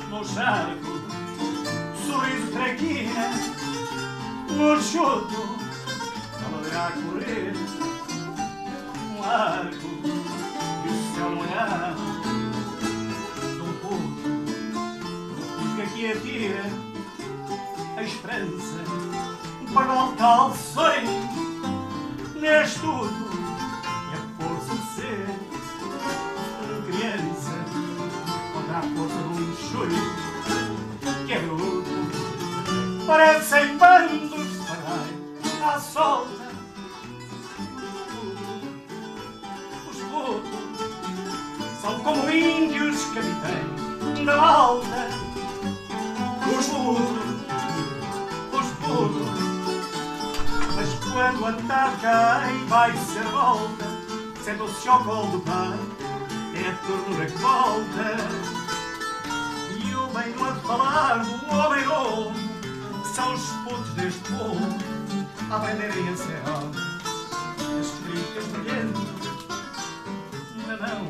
no charco, sorriso traquina, no chuto, ela a correr, um arco e o céu molhado, num puto, diz que aqui atira a esperança para o tal sonho, neste tudo e a força de ser criança contra a força de um chulho que é bruto, parecem bandos de parrai à solta. Os putos são como índios capitães da malta. Os putos, mas quando a tarde cai vai ser volta, sentam-se ao colo do pai, é a ternura que volta. E eu venho a falar do homem novo, são os putos deste povo a aprenderem a ser homem. As críticas brilhantes na mão,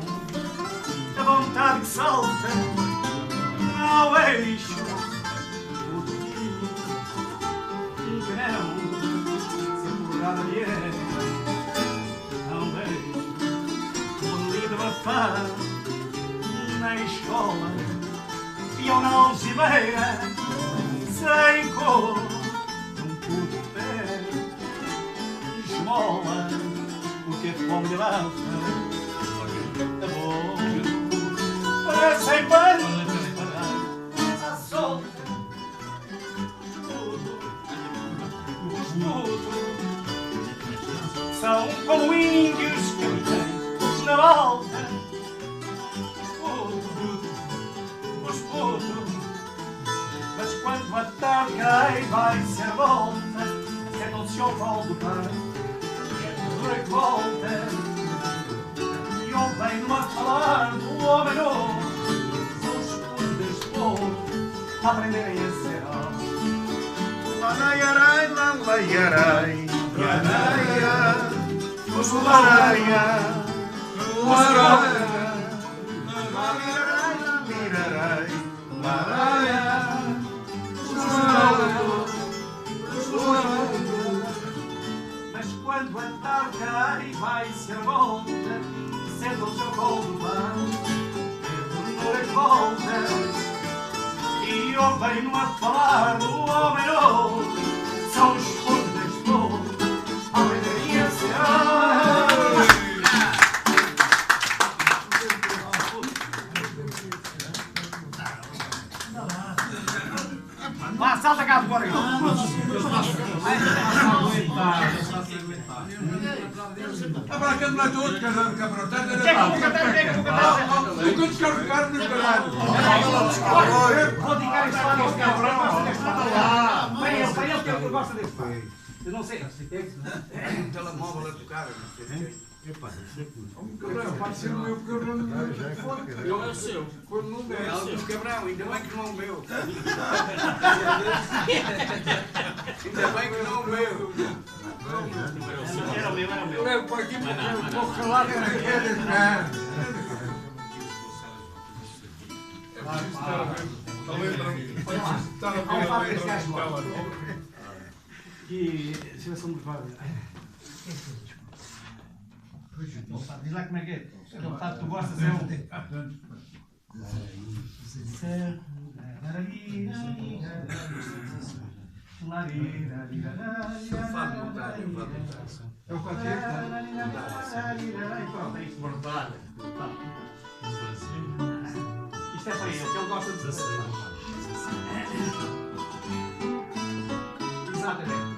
a vontade que salta ao eixo, o dia que não se empurrada de erro, não deixo o lido abafar na escola e ou na algibeira, sem cor, num puto de pé, esmola, porque a fome de lava, a boca, parecem bandos de parar à solta. Os putos são como índios capitães na volta. Os putos, mas quando a tarde cai vai ser volta, sentam-se ao colo do pai, é a ternura que volta. E eu venho a falar do homem novo, são os putos deste povo a aprenderem a ser homem. Lanaiarai, lanaiarai, lanaia, os lanaia, mas quando a tarde cai vai ser volta, sentam-se ao colo do pai, é a ternura que volta. E eu venho a falar do homem novo, são os putos deste povo a aprenderem a ser homem. Vá, salta cá fora. Agora que não é todo, cabrão. Quem é que vou cantar? Eu estou descarregado no caralho. Vou dedicar isso lá nesse cabrão. Para ele que ele gosta desse pai. Eu não sei. um telemóvel a tocar, não sei. Cabrão, pode ser o meu, porque eu não... Eu é o seu. Quando não der. É algo do cabrão, ainda bem que não é o meu. Ainda bem que não é o meu. Era o meu, era o meu. Levo para aqui porque vou calar na queda. E seleção de vaga. Diz lá como é que é. Aquele fato que tu gostas é o. Fado montar, É o quanto Pronto, é isto bordado. Isto é para ele, que ele gosta de. Exatamente.